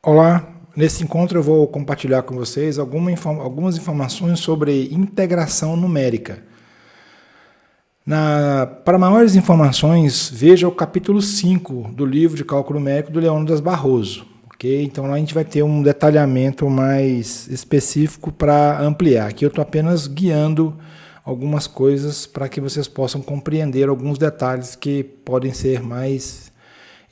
Olá, nesse encontro eu vou compartilhar com vocês algumas informações sobre integração numérica. Para maiores informações, veja o capítulo 5 do livro de cálculo numérico do Leônidas Barroso. Okay? Então lá a gente vai ter um detalhamento mais específico para ampliar. Aqui eu estou apenas guiando algumas coisas para que vocês possam compreender alguns detalhes que podem ser mais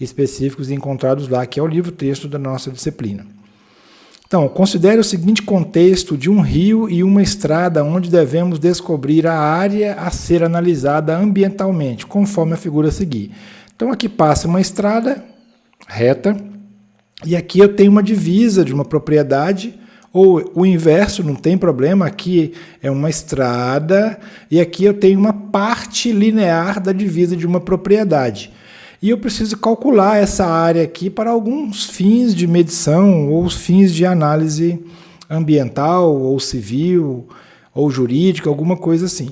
específicos e encontrados lá, que é o livro-texto da nossa disciplina. Então, considere o seguinte contexto de um rio e uma estrada onde devemos descobrir a área a ser analisada ambientalmente, conforme a figura a seguir. Então, aqui passa uma estrada reta e aqui eu tenho uma divisa de uma propriedade, ou o inverso, não tem problema, aqui é uma estrada e aqui eu tenho uma parte linear da divisa de uma propriedade. E eu preciso calcular essa área aqui para alguns fins de medição ou fins de análise ambiental ou civil ou jurídica, alguma coisa assim.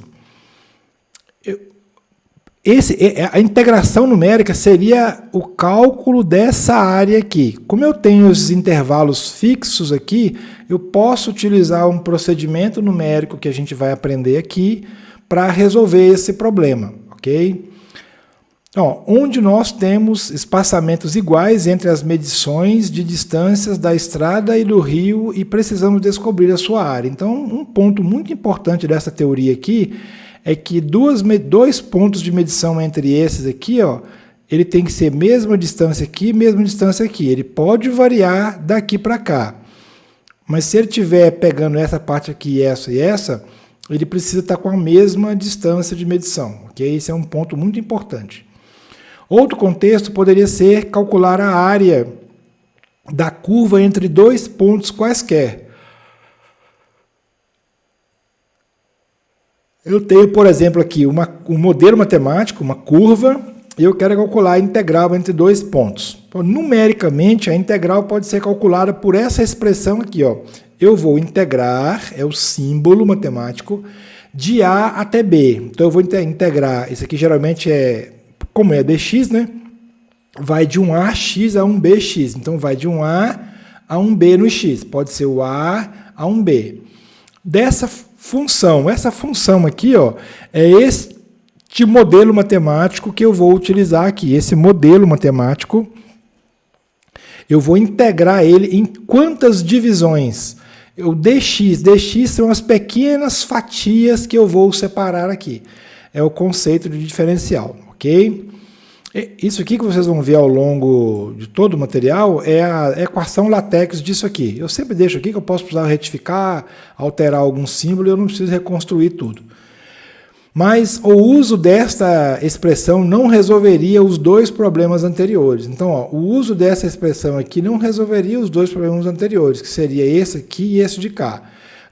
A integração numérica seria o cálculo dessa área aqui. Como eu tenho os intervalos fixos aqui, eu posso utilizar um procedimento numérico que a gente vai aprender aqui para resolver esse problema, ok? Então, onde nós temos espaçamentos iguais entre as medições de distâncias da estrada e do rio e precisamos descobrir a sua área. Então, um ponto muito importante dessa teoria aqui é que dois pontos de medição entre esses aqui, ó, ele tem que ser mesma distância aqui, mesma distância aqui. Ele pode variar daqui para cá. Mas se ele estiver pegando essa parte aqui, essa e essa, ele precisa estar com a mesma distância de medição. Okay? Esse é um ponto muito importante. Outro contexto poderia ser calcular a área da curva entre dois pontos quaisquer. Eu tenho, por exemplo, aqui um modelo matemático, uma curva, e eu quero calcular a integral entre dois pontos. Então, numericamente, a integral pode ser calculada por essa expressão aqui, ó. Eu vou integrar, é o símbolo matemático, de A até B. Então, eu vou integrar, isso aqui geralmente como é dx, né? Vai de um AX a um BX. Então, vai de um A a um B no X. Pode ser o A a um B. Essa função aqui, ó, é este modelo matemático que eu vou utilizar aqui. Esse modelo matemático, eu vou integrar ele em quantas divisões? O dx são as pequenas fatias que eu vou separar aqui. É o conceito de diferencial. Ok? Isso aqui que vocês vão ver ao longo de todo o material é a equação LaTeX disso aqui. Eu sempre deixo aqui que eu posso precisar retificar, alterar algum símbolo e eu não preciso reconstruir tudo. Mas o uso desta expressão não resolveria os dois problemas anteriores. Então, ó, o uso dessa expressão aqui não resolveria os dois problemas anteriores, que seria esse aqui e esse de cá,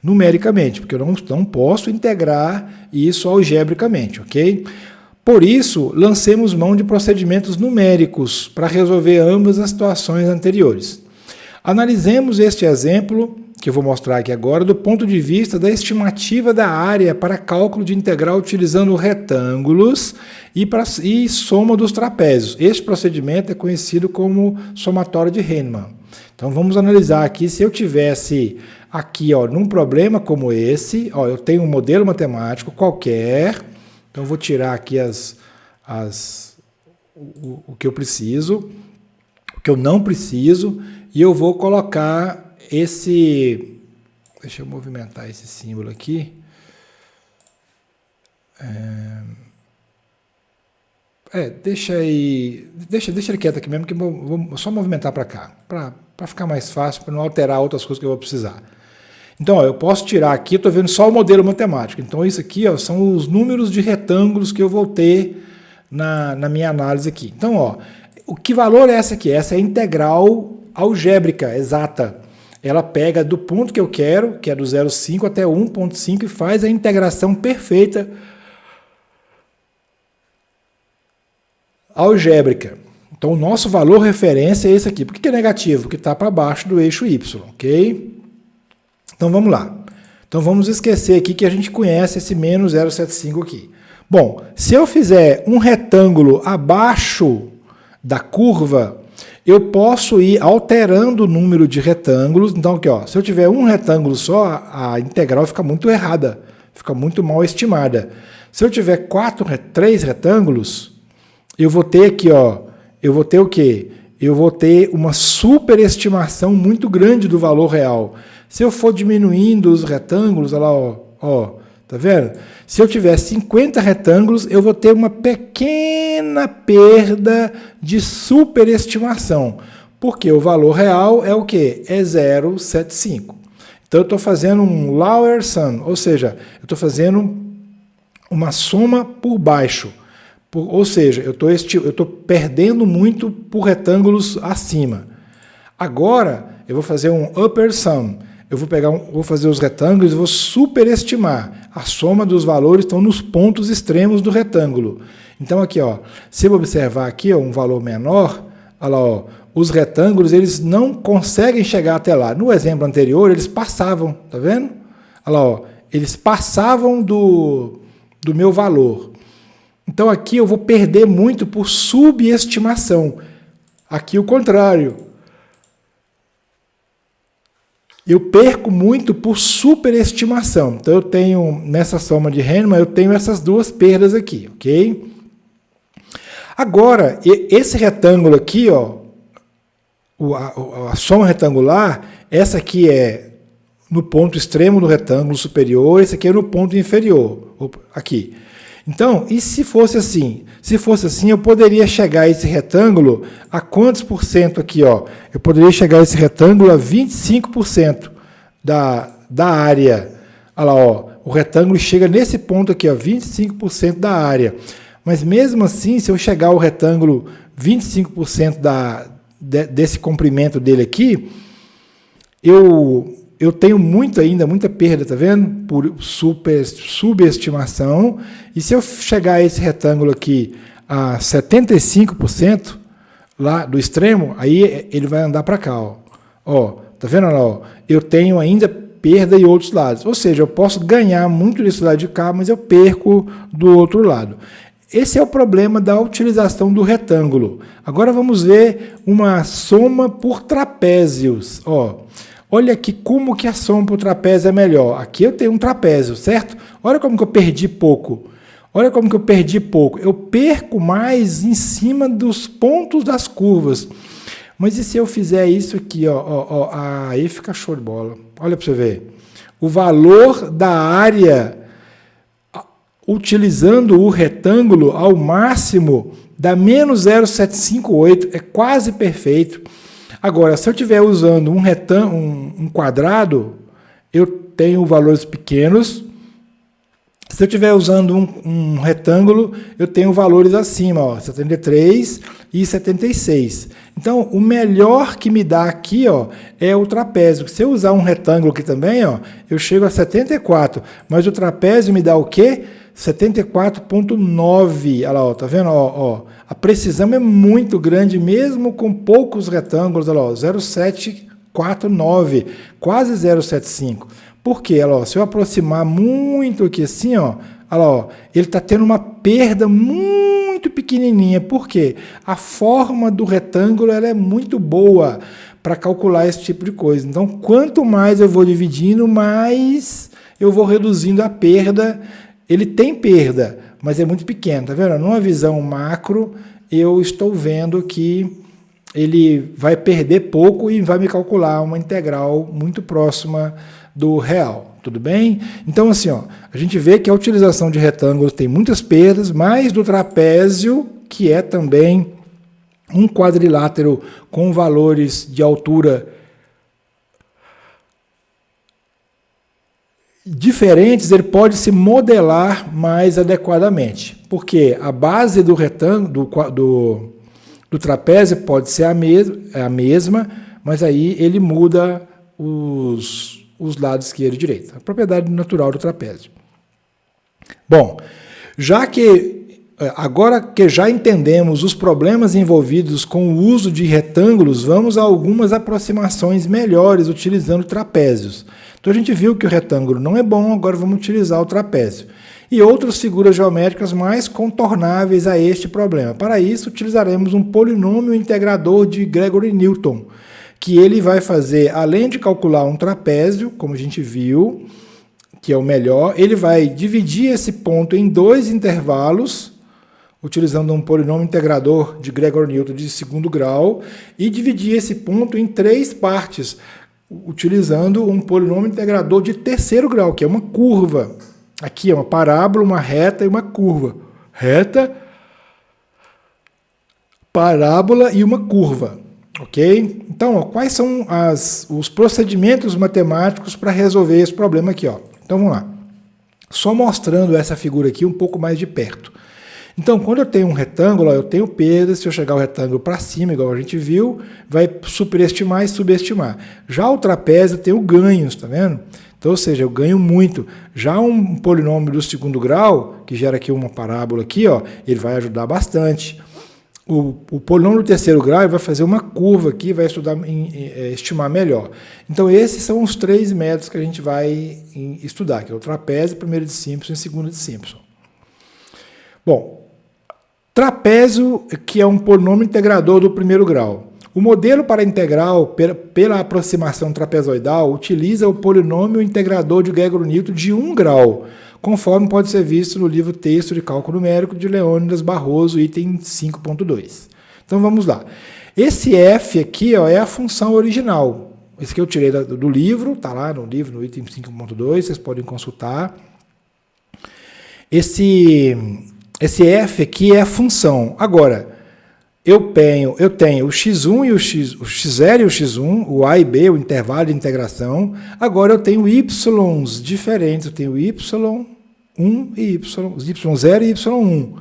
numericamente, porque eu não posso integrar isso algebricamente, ok? Por isso, lancemos mão de procedimentos numéricos para resolver ambas as situações anteriores. Analisemos este exemplo, que eu vou mostrar aqui agora, do ponto de vista da estimativa da área para cálculo de integral utilizando retângulos e soma dos trapézios. Este procedimento é conhecido como somatório de Riemann. Então, vamos analisar aqui, se eu tivesse aqui, ó, num problema como esse, ó, eu tenho um modelo matemático qualquer. Então, eu vou tirar aqui o que eu preciso, o que eu não preciso, e eu vou colocar esse... Deixa eu movimentar esse símbolo aqui. Deixa ele quieto aqui mesmo, que eu vou só movimentar para cá, para ficar mais fácil, para não alterar outras coisas que eu vou precisar. Então, ó, eu posso tirar aqui, estou vendo só o modelo matemático. Então, isso aqui, ó, são os números de retângulos que eu vou ter na minha análise aqui. Então, ó, que valor é essa aqui? Essa é a integral algébrica, exata. Ela pega do ponto que eu quero, que é do 0,5 até 1,5, e faz a integração perfeita algébrica. Então, o nosso valor referência é esse aqui. Por que é negativo? Porque está para baixo do eixo Y, ok? Então, vamos lá. Então, vamos esquecer aqui que a gente conhece esse menos 0,75 aqui. Bom, se eu fizer um retângulo abaixo da curva, eu posso ir alterando o número de retângulos. Então, aqui, ó, se eu tiver um retângulo só, a integral fica muito errada, fica muito mal estimada. Se eu tiver 3 retângulos, eu vou ter aqui, ó, eu vou ter o quê? Eu vou ter uma superestimação muito grande do valor real. Se eu for diminuindo os retângulos, olha lá, ó, tá vendo? Se eu tiver 50 retângulos, eu vou ter uma pequena perda de superestimação, porque o valor real é o quê? É 0,75. Então, eu estou fazendo um lower sum, ou seja, eu estou fazendo uma soma por baixo. Ou seja, eu estou perdendo muito por retângulos acima. Agora, eu vou fazer um upper sum. Eu vou fazer os retângulos e vou superestimar. A soma dos valores estão nos pontos extremos do retângulo. Então, aqui, ó, se eu observar aqui, ó, um valor menor, olha lá, ó, os retângulos eles não conseguem chegar até lá. No exemplo anterior, eles passavam, tá vendo? Olha lá, ó, eles passavam do meu valor. Então, aqui eu vou perder muito por subestimação. Aqui o contrário. Eu perco muito por superestimação. Então, eu tenho, nessa soma de Riemann, eu tenho essas duas perdas aqui, ok? Agora, esse retângulo aqui, ó, a soma retangular, essa aqui é no ponto extremo do retângulo superior, esse aqui é no ponto inferior, aqui. Então, e se fosse assim? Se fosse assim, eu poderia chegar a esse retângulo a quantos por cento aqui, ó? Eu poderia chegar a esse retângulo a 25% da área. Olha lá, ó, o retângulo chega nesse ponto aqui, ó, 25% da área. Mas mesmo assim, se eu chegar ao retângulo 25% desse comprimento dele aqui, eu tenho muita perda, tá vendo? Por subestimação. E se eu chegar a esse retângulo aqui a 75% lá do extremo, aí ele vai andar para cá, ó. Ó, tá vendo lá, ó? Eu tenho ainda perda em outros lados. Ou seja, eu posso ganhar muito desse lado de cá, mas eu perco do outro lado. Esse é o problema da utilização do retângulo. Agora vamos ver uma soma por trapézios, ó. Olha aqui como que a soma por trapézio é melhor. Aqui eu tenho um trapézio, certo? Olha como que eu perdi pouco. Olha como que eu perdi pouco. Eu perco mais em cima dos pontos das curvas. Mas e se eu fizer isso aqui, ó, aí fica show de bola. Olha para você ver. O valor da área, utilizando o retângulo ao máximo, dá menos 0,758, é quase perfeito. Agora, se eu estiver usando um quadrado, eu tenho valores pequenos. Se eu estiver usando um retângulo, eu tenho valores acima, ó, 73 e 76. Então, o melhor que me dá aqui, ó, é o trapézio. Se eu usar um retângulo aqui também, ó, eu chego a 74. Mas o trapézio me dá o quê? 74,9. Olha lá, ó, tá vendo? Ó, a precisão é muito grande, mesmo com poucos retângulos. Olha lá, 0,749, quase 0,75. Por quê? Olha lá, se eu aproximar muito aqui assim, ó, olha lá, ó, ele está tendo uma perda muito pequenininha. Por quê? A forma do retângulo ela é muito boa para calcular esse tipo de coisa. Então, quanto mais eu vou dividindo, mais eu vou reduzindo a perda. Ele tem perda, mas é muito pequeno, tá vendo? Numa visão macro, eu estou vendo que ele vai perder pouco e vai me calcular uma integral muito próxima do real, tudo bem? Então, assim, ó, a gente vê que a utilização de retângulos tem muitas perdas, mas do trapézio, que é também um quadrilátero com valores de altura diferentes, ele pode se modelar mais adequadamente, porque a base do retângulo, do trapézio pode ser a mesma, mas aí ele muda os lados esquerdo e direito, a propriedade natural do trapézio. Bom, agora que já entendemos os problemas envolvidos com o uso de retângulos, vamos a algumas aproximações melhores utilizando trapézios. Então a gente viu que o retângulo não é bom, agora vamos utilizar o trapézio. e outras figuras geométricas mais contornáveis a este problema. Para isso, utilizaremos um polinômio integrador de Gregory Newton, que ele vai fazer, além de calcular um trapézio, como a gente viu, que é o melhor, ele vai dividir esse ponto em dois intervalos, utilizando um polinômio integrador de Gregory Newton de segundo grau, e dividir esse ponto em três partes, utilizando um polinômio integrador de terceiro grau, que é uma curva. Aqui é uma parábola, uma reta e uma curva. Reta, parábola e uma curva. Ok? Então, ó, quais são os procedimentos matemáticos para resolver esse problema aqui? Ó? Então, vamos lá. Só mostrando essa figura aqui um pouco mais de perto. Então, quando eu tenho um retângulo, ó, eu tenho perdas. Se eu chegar o retângulo para cima, igual a gente viu, vai superestimar e subestimar. Já o trapézio tem o ganhos, tá vendo? Então, ou seja, eu ganho muito. Já um polinômio do segundo grau, que gera aqui uma parábola aqui, ó, ele vai ajudar bastante. O polinômio do terceiro grau ele vai fazer uma curva aqui, vai estimar melhor. Então, esses são os três métodos que a gente vai estudar, que é o trapézio, primeiro de Simpson e segundo de Simpson. Bom, trapézio, que é um polinômio integrador do primeiro grau. O modelo para integral pela aproximação trapezoidal utiliza o polinômio integrador de Gregory Newton de 1 grau, conforme pode ser visto no livro Texto de Cálculo Numérico de Leônidas Barroso, item 5.2. Então vamos lá. Esse f aqui, ó, é a função original. Esse que eu tirei do livro, está lá no livro, no item 5.2, vocês podem consultar. Esse f aqui é a função. Agora, eu tenho o x1 e o x0 e o x1, o a e b, o intervalo de integração. Agora eu tenho y's diferentes, eu tenho y1 e y0 e y1,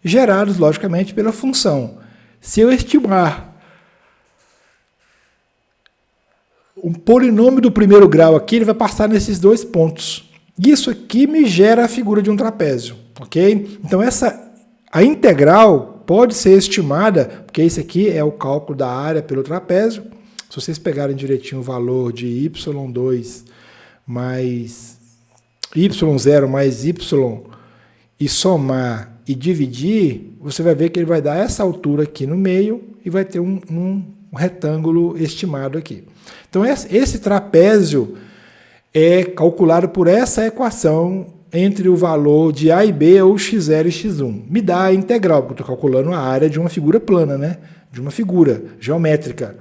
gerados, logicamente, pela função. Se eu estimar um polinômio do primeiro grau aqui, ele vai passar nesses dois pontos. Isso aqui me gera a figura de um trapézio, ok? Então, a integral pode ser estimada, porque esse aqui é o cálculo da área pelo trapézio. Se vocês pegarem direitinho o valor de y2 mais y0 mais y e somar e dividir, você vai ver que ele vai dar essa altura aqui no meio e vai ter um retângulo estimado aqui. Então, esse trapézio é calculado por essa equação entre o valor de A e B, ou x0 e x1. Me dá a integral, porque eu estou calculando a área de uma figura plana, né? De uma figura geométrica.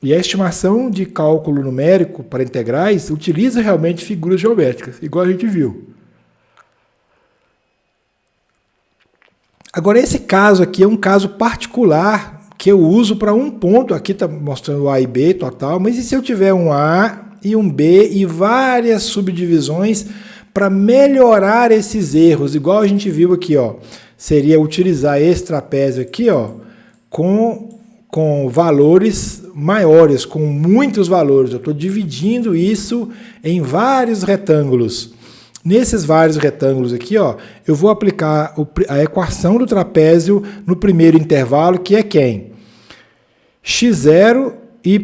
E a estimação de cálculo numérico para integrais utiliza realmente figuras geométricas, igual a gente viu. Agora, esse caso aqui é um caso particular que eu uso para um ponto. Aqui está mostrando o A e B total, mas e se eu tiver um A e um B e várias subdivisões para melhorar esses erros, igual a gente viu aqui, ó, seria utilizar esse trapézio aqui, ó, com valores maiores, com muitos valores. Eu estou dividindo isso em vários retângulos. Nesses vários retângulos aqui, ó, eu vou aplicar a equação do trapézio no primeiro intervalo, que é quem? x0 e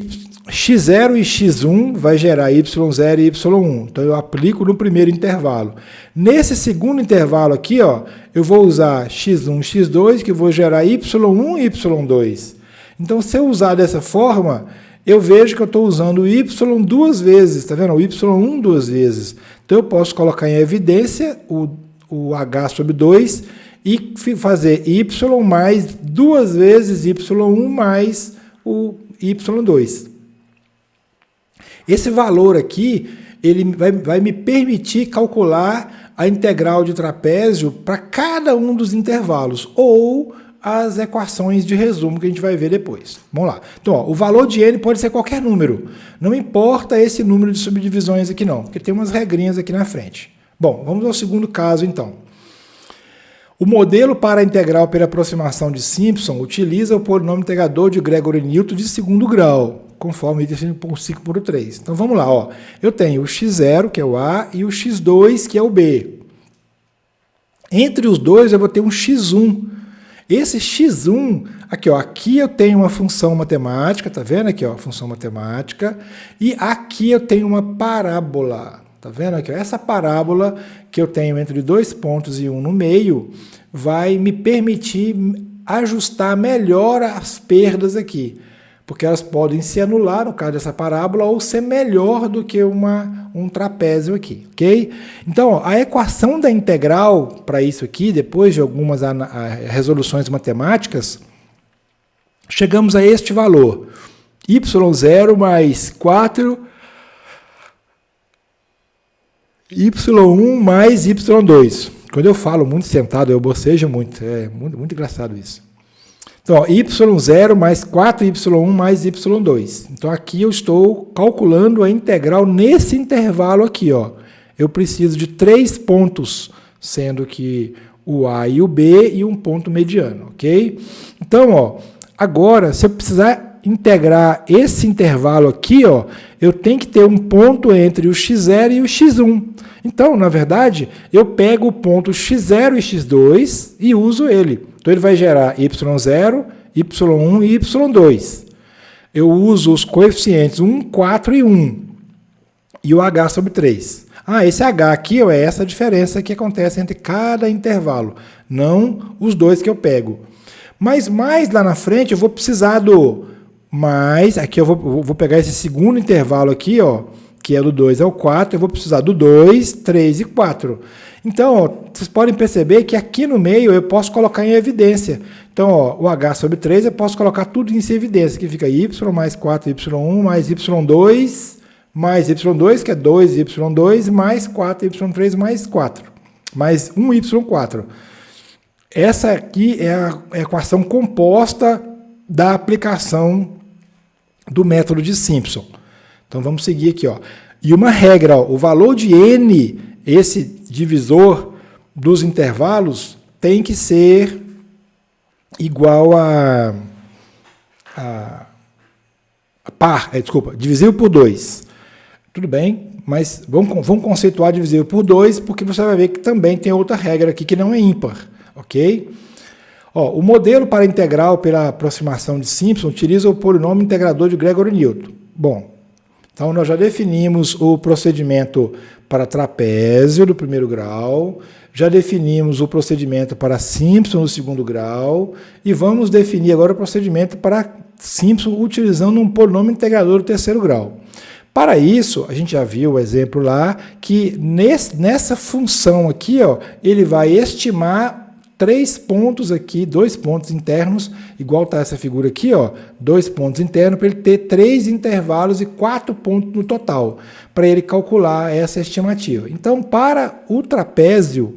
x1 vai gerar y0 e y1. Então, eu aplico no primeiro intervalo. Nesse segundo intervalo aqui, ó, eu vou usar x1, x2, que eu vou gerar y1 e y2. Então, se eu usar dessa forma, eu vejo que eu estou usando o y duas vezes. Está vendo? O y1 duas vezes. Então, eu posso colocar em evidência o h sobre 2 e fazer y mais duas vezes y1 mais o y2. Esse valor aqui, ele vai me permitir calcular a integral de trapézio para cada um dos intervalos, ou as equações de resumo que a gente vai ver depois. Vamos lá. Então, ó, o valor de n pode ser qualquer número. Não importa esse número de subdivisões aqui não, porque tem umas regrinhas aqui na frente. Bom, vamos ao segundo caso, então. O modelo para a integral pela aproximação de Simpson utiliza o polinômio integrador de Gregory Newton de segundo grau, conforme item 5.3. Então, vamos lá. Ó. Eu tenho o x0, que é o A, e o x2, que é o B. Entre os dois, eu vou ter um x1. Esse x1, aqui, ó, aqui eu tenho uma função matemática, tá vendo aqui, ó, função matemática, e aqui eu tenho uma parábola. Tá vendo aqui? Essa parábola que eu tenho entre 2 pontos e 1 no meio vai me permitir ajustar melhor as perdas aqui, porque elas podem se anular no caso dessa parábola ou ser melhor do que um trapézio aqui, ok? Então, ó, a equação da integral para isso aqui, depois de algumas resoluções matemáticas, chegamos a este valor, y0 mais 4 y1 mais y2. Quando eu falo muito sentado, eu bocejo muito. É muito engraçado isso. Então, ó, y0 mais 4y1 mais y2. Então, aqui eu estou calculando a integral nesse intervalo aqui. Ó. Eu preciso de 3 pontos, sendo que o A e o B e um ponto mediano. Ok? Então, ó, agora, se eu precisar integrar esse intervalo aqui, ó, eu tenho que ter um ponto entre o x0 e o x1. Então, na verdade, eu pego o ponto x0 e x2 e uso ele. Então, ele vai gerar y0, y1 e y2. Eu uso os coeficientes 1, 4 e 1. E o h sobre 3. Ah, esse h aqui é essa diferença que acontece entre cada intervalo, não os dois que eu pego. Mas mais lá na frente eu vou precisar do mais, aqui eu vou pegar esse segundo intervalo aqui, ó, que é do 2 ao 4, eu vou precisar do 2, 3 e 4. Então, ó, vocês podem perceber que aqui no meio eu posso colocar em evidência. Então, ó, o h sobre 3 eu posso colocar tudo em evidência, que fica y mais 4y1 mais y2 mais y2, que é 2y2, mais 4y3 mais 4, mais 1y4. Essa aqui é a equação composta da aplicação do método de Simpson. Então, vamos seguir aqui. Ó. E uma regra, ó, o valor de n, esse divisor dos intervalos, tem que ser igual a par, divisível por 2. Tudo bem, mas vamos conceituar divisível por 2, porque você vai ver que também tem outra regra aqui que não é ímpar, ok? Ó, o modelo para integral pela aproximação de Simpson utiliza o polinômio integrador de Gregory-Newton. Bom, então nós já definimos o procedimento para trapézio do primeiro grau, já definimos o procedimento para Simpson do segundo grau, e vamos definir agora o procedimento para Simpson utilizando um polinômio integrador do terceiro grau. Para isso, a gente já viu o exemplo lá, que nessa função aqui, ó, ele vai estimar 3 pontos aqui, 2 pontos internos, igual está essa figura aqui, ó, 2 pontos internos, para ele ter 3 intervalos e 4 pontos no total, para ele calcular essa estimativa. Então, para o trapézio,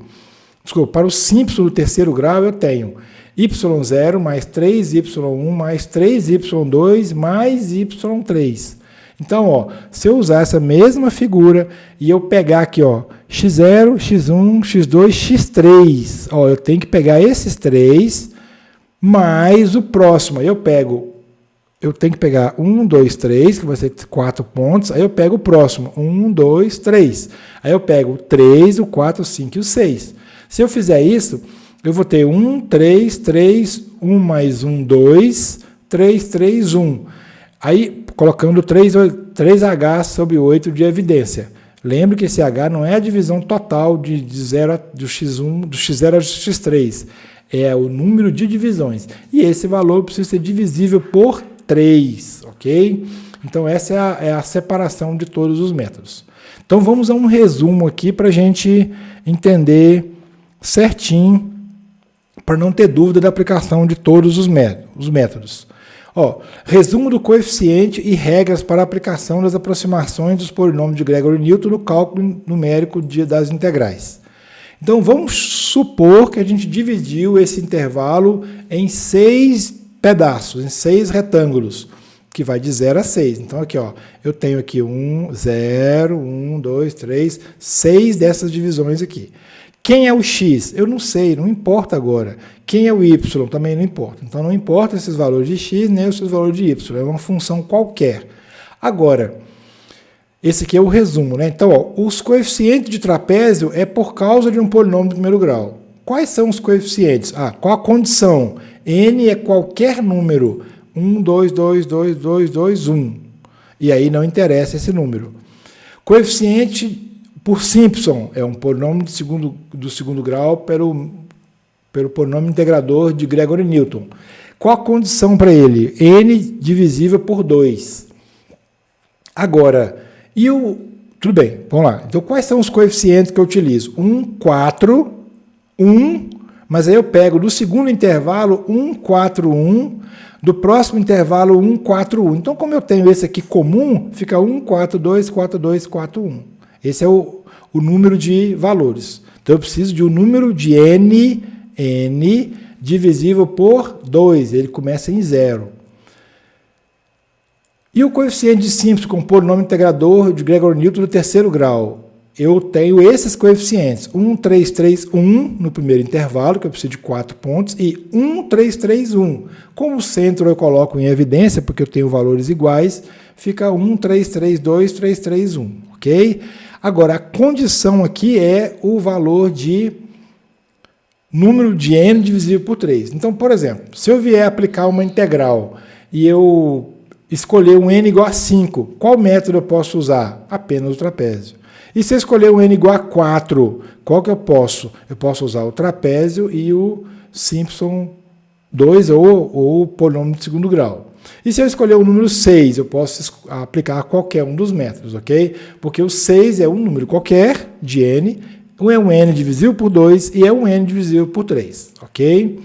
para o Simpson do terceiro grau, eu tenho y0 mais 3y1 mais 3y2 mais y3. Então, ó, se eu usar essa mesma figura e eu pegar aqui, ó, x0, x1, x2, x3, ó, eu tenho que pegar esses 3 mais o próximo. Eu tenho que pegar 1, 2, 3, que vai ser 4 pontos, aí eu pego o próximo, 1, 2, 3. Aí eu pego o 3, o 4, o 5 e o 6. Se eu fizer isso, eu vou ter 1, 3, 3, 1 mais 1, 2, 3, 3, 1. Aí, colocando 3H sobre 8 de evidência. Lembre que esse H não é a divisão total do x0 ao x3. É o número de divisões. E esse valor precisa ser divisível por 3, ok? Então, essa é a separação de todos os métodos. Então, vamos a um resumo aqui para a gente entender certinho, para não ter dúvida da aplicação de todos os métodos. Ó, resumo do coeficiente e regras para a aplicação das aproximações dos polinômios de Gregory-Newton no cálculo numérico das integrais. Então, vamos supor que a gente dividiu esse intervalo em 6 pedaços, em 6 retângulos, que vai de 0 a 6. Então, aqui, ó, eu tenho aqui 1, 0, 1, 2, 3, 6 dessas divisões aqui. Quem é o x? Eu não sei, não importa agora. Quem é o y? Também não importa. Então, não importa esses valores de x, nem esses valores de y. É uma função qualquer. Agora, esse aqui é o resumo, né? Então, ó, os coeficientes de trapézio é por causa de um polinômio do primeiro grau. Quais são os coeficientes? Qual a condição? N é qualquer número. 1, 2, 2, 2, 2, 2, 1. E aí não interessa esse número. Coeficiente por Simpson, é um polinômio do segundo grau pelo polinômio integrador de Gregory Newton. Qual a condição para ele? N divisível por 2. Agora, tudo bem, vamos lá. Então, quais são os coeficientes que eu utilizo? 1, 4, 1, mas aí eu pego do segundo intervalo 1, 4, 1, do próximo intervalo 1, 4, 1. Então, como eu tenho esse aqui comum, fica 1, 4, 2, 4, 2, 4, 1. Esse é o número de valores. Então, eu preciso de um número de n divisível por 2. Ele começa em 0. E o coeficiente de Simpson com o polinômio integrador de Gregory Newton do terceiro grau? Eu tenho esses coeficientes, 1, 3, 3, 1 no primeiro intervalo, que eu preciso de 4 pontos, e 1, 3, 3, 1. Como o centro eu coloco em evidência, porque eu tenho valores iguais, fica 1, 3, 3, 2, 3, 3, 1, ok? Agora, a condição aqui é o valor de número de n divisível por 3. Então, por exemplo, se eu vier aplicar uma integral e eu escolher um n igual a 5, qual método eu posso usar? Apenas o trapézio. E se eu escolher um n igual a 4, qual que eu posso? Eu posso usar o trapézio e o Simpson 2 ou o polinômio de segundo grau. E se eu escolher o número 6, eu posso aplicar qualquer um dos métodos, ok? Porque o 6 é um número qualquer de n, é um n divisível por 2 e é um n divisível por 3, ok?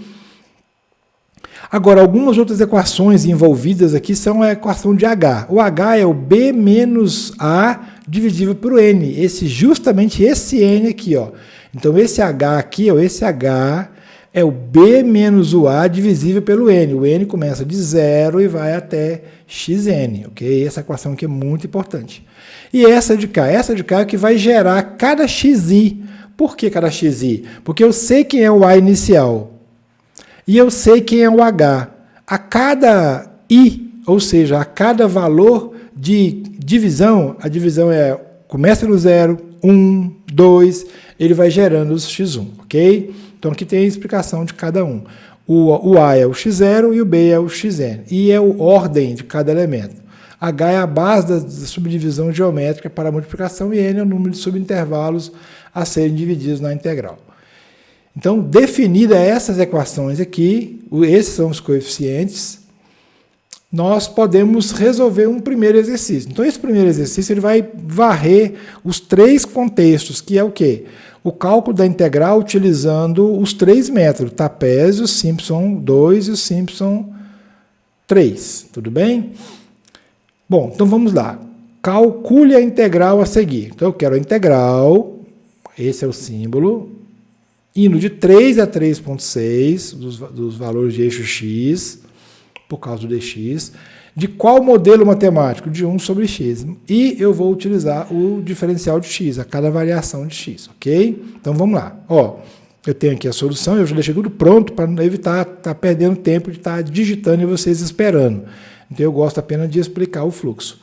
Agora, algumas outras equações envolvidas aqui são a equação de H. O H é o B menos A divisível por N. Justamente esse N aqui, ó. Então, esse H aqui, ó, esse H é o B menos o A divisível pelo N. O N começa de 0 e vai até Xn, ok? Essa equação aqui é muito importante. E essa de cá é que vai gerar cada xi. Por que cada xi? Porque eu sei quem é o A inicial. E eu sei quem é o H. A cada I, ou seja, a cada valor de divisão, a divisão começa no 0, 1, 2, ele vai gerando os x1, ok? Então aqui tem a explicação de cada um. O A é o x0 e o B é o xn. E é a ordem de cada elemento. H é a base da subdivisão geométrica para a multiplicação e N é o número de subintervalos a serem divididos na integral. Então, definidas essas equações aqui, esses são os coeficientes, nós podemos resolver um primeiro exercício. Então, esse primeiro exercício ele vai varrer os 3 contextos, que é o quê? O cálculo da integral utilizando os 3 métodos, trapézio, Simpson 2 e o Simpson 3. Tudo bem? Bom, então vamos lá. Calcule a integral a seguir. Então, eu quero a integral, esse é o símbolo, indo de 3 a 3,6 dos valores de eixo x, por causa do dx, de qual modelo matemático? De 1 sobre x. E eu vou utilizar o diferencial de x, a cada variação de x, ok? Então vamos lá. Ó, eu tenho aqui a solução, eu já deixei tudo pronto para evitar estar perdendo tempo de estar digitando e vocês esperando. Então eu gosto apenas de explicar o fluxo.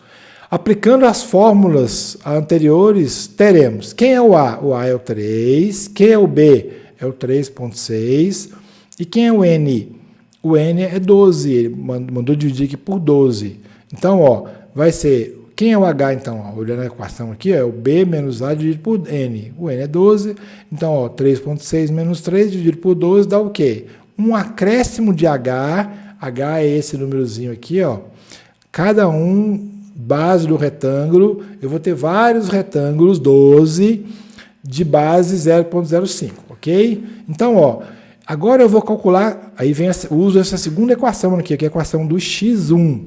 Aplicando as fórmulas anteriores, teremos quem é o A? O A é o 3, quem é o B? É o 3,6. E quem é o N? O N é 12, ele mandou dividir aqui por 12. Então, ó, vai ser, quem é o H então? Ó, olhando a equação aqui, ó, é o B menos A dividido por N. O N é 12, então, ó, 3,6 menos 3 dividido por 12 dá o quê? Um acréscimo de H, H é esse númerozinho aqui, ó. Cada um, base do retângulo, eu vou ter vários retângulos, 12, de base 0,05, ok? Então, ó, agora eu vou calcular, aí vem uso essa segunda equação aqui, que é a equação do x1,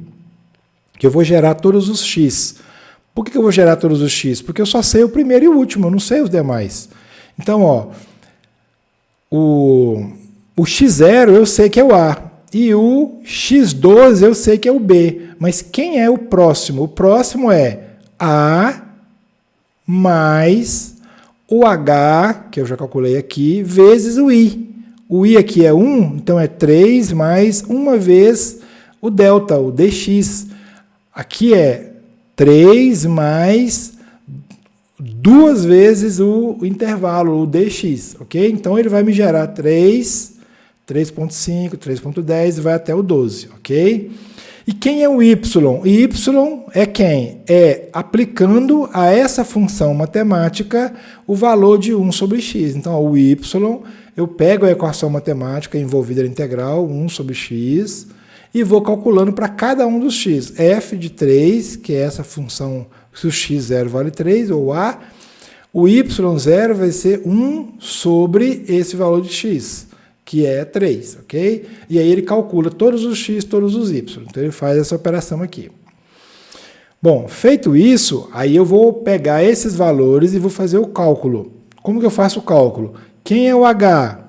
que eu vou gerar todos os x. Por que eu vou gerar todos os x? Porque eu só sei o primeiro e o último, eu não sei os demais. Então, ó, o x0 eu sei que é o A, e o x12 eu sei que é o B. Mas quem é o próximo? O próximo é A mais o H, que eu já calculei aqui, vezes o I. O I aqui é 1, então é 3 mais uma vez o delta, o dx. Aqui é 3 mais 2 vezes o intervalo, o dx, ok? Então ele vai me gerar 3, 3,5, 3,10 e vai até o 12, ok? E quem é o y? Y é quem? É aplicando a essa função matemática o valor de 1 sobre x. Então, ó, o y, eu pego a equação matemática envolvida na integral, 1 sobre x, e vou calculando para cada um dos x. F de 3, que é essa função, se o x0 vale 3, ou a, o y0 vai ser 1 sobre esse valor de x, que é 3, ok? E aí ele calcula todos os x, todos os y. Então ele faz essa operação aqui. Bom, feito isso, aí eu vou pegar esses valores e vou fazer o cálculo. Como que eu faço o cálculo? Quem é o H?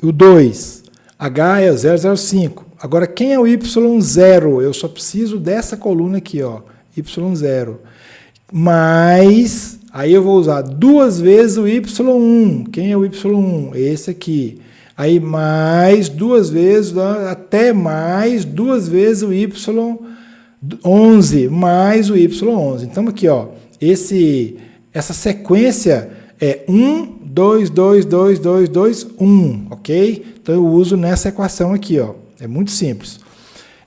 O 2. H é o 0,05. Agora, quem é o Y0? Eu só preciso dessa coluna aqui, ó, Y0. Mais, aí eu vou usar 2 vezes o Y1. Quem é o Y1? Esse aqui. Aí mais 2 vezes, até mais 2 vezes o Y11, mais o Y11. Então aqui, ó, essa sequência é 1, 2, 2, 2, 2, 2, 1, ok? Então eu uso nessa equação aqui, ó. É muito simples.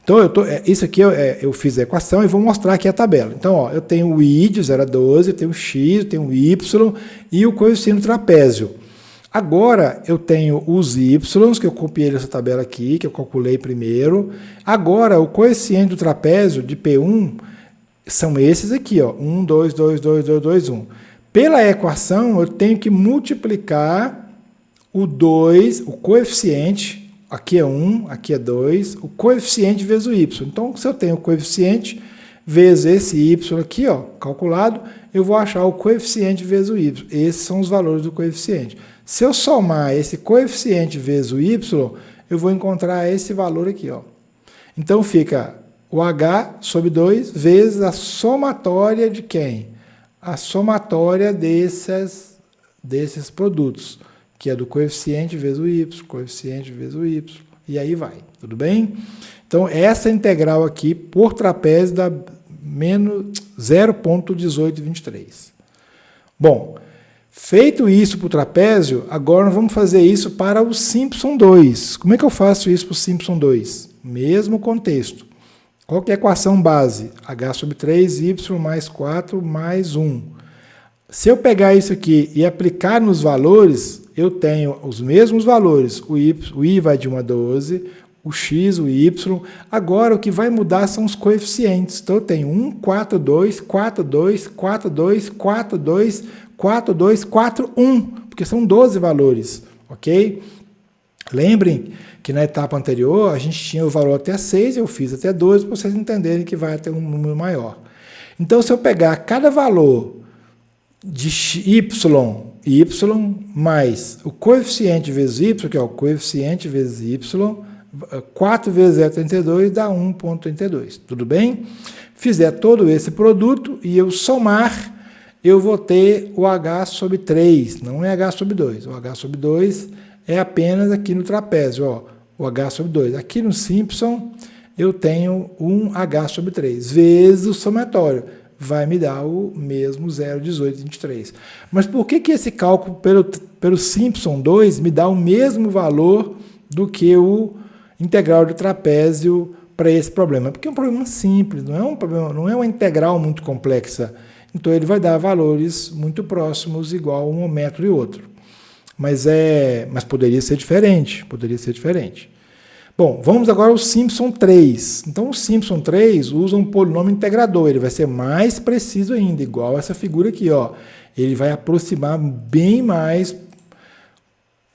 Então, isso aqui eu fiz a equação e vou mostrar aqui a tabela. Então, ó, eu tenho o I de 0 a 12, eu tenho o X, eu tenho o Y e o coeficiente do trapézio. Agora, eu tenho os Y, que eu copiei nessa tabela aqui, que eu calculei primeiro. Agora, o coeficiente do trapézio de P1 são esses aqui, ó. 1, 2, 2, 2, 2, 2, 1. Pela equação, eu tenho que multiplicar o 2, o coeficiente, aqui é 1, aqui é 2, o coeficiente vezes o y. Então, se eu tenho o coeficiente vezes esse y aqui, ó, calculado, eu vou achar o coeficiente vezes o y. Esses são os valores do coeficiente. Se eu somar esse coeficiente vezes o y, eu vou encontrar esse valor aqui, ó. Então, fica o h sobre 2 vezes a somatória de quem? A somatória desses produtos, que é do coeficiente vezes o y, coeficiente vezes o y, e aí vai, tudo bem? Então, essa integral aqui, por trapézio, dá menos 0,1823. Bom, feito isso para o trapézio, agora nós vamos fazer isso para o Simpson 2. Como é que eu faço isso para o Simpson 2? Mesmo contexto. Qual que é a equação base? H sobre 3, y mais 4 mais 1. Se eu pegar isso aqui e aplicar nos valores, eu tenho os mesmos valores. O I vai de 1 a 12, o x, o y. Agora, o que vai mudar são os coeficientes. Então, eu tenho 1, 4, 2, 4, 2, 4, 2, 4, 2, 4, 2, 4, 1, porque são 12 valores, ok? Lembrem que na etapa anterior a gente tinha o valor até 6, eu fiz até 12, para vocês entenderem que vai ter um número maior. Então, se eu pegar cada valor de y mais o coeficiente vezes y, que é o coeficiente vezes y, 4 vezes 0,32 dá 1,32, tudo bem? Fizer todo esse produto e eu somar, eu vou ter o h sobre 3, não é h sobre 2. O h sobre 2 é apenas aqui no trapézio, ó, o h sobre 2. Aqui no Simpson, eu tenho um h sobre 3, vezes o somatório. Vai me dar o mesmo 0,1823. Mas por que esse cálculo pelo Simpson 2 me dá o mesmo valor do que o integral de trapézio para esse problema? Porque é um problema simples, não é uma integral muito complexa. Então, ele vai dar valores muito próximos, igual um método e outro. Mas poderia ser diferente, Bom, vamos agora ao Simpson 3. Então, o Simpson 3 usa um polinômio integrador, ele vai ser mais preciso ainda, igual essa figura aqui, ó. Ele vai aproximar bem mais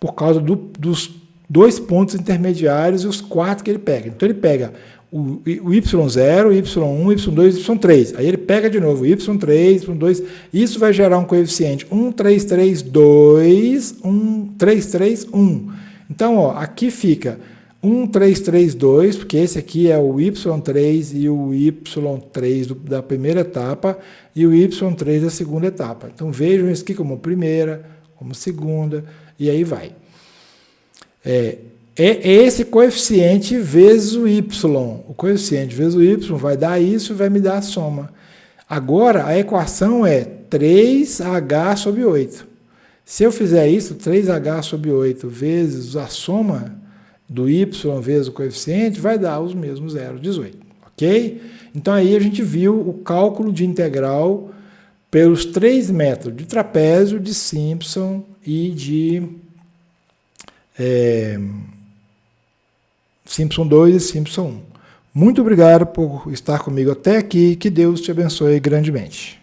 por causa dos 2 pontos intermediários e os 4 que ele pega. Então, ele pega o y0, y1, y2, y3. Aí ele pega de novo o y3, y2. Isso vai gerar um coeficiente 1, 3, 3, 2, 1, 3, 3, 1. Então, ó, aqui fica 1, 3, 3, 2, porque esse aqui é o y3 e o y3 da primeira etapa e o y3 da segunda etapa. Então, vejam isso aqui como primeira, como segunda, e aí vai. É esse coeficiente vezes o y. O coeficiente vezes o y vai dar isso e vai me dar a soma. Agora, a equação é 3h sobre 8. Se eu fizer isso, 3h sobre 8 vezes a soma, do y vezes o coeficiente, vai dar os mesmos 0,18, ok? Então aí a gente viu o cálculo de integral pelos 3 métodos, de trapézio, de Simpson e de Simpson 2 e Simpson 1. Muito obrigado por estar comigo até aqui, que Deus te abençoe grandemente.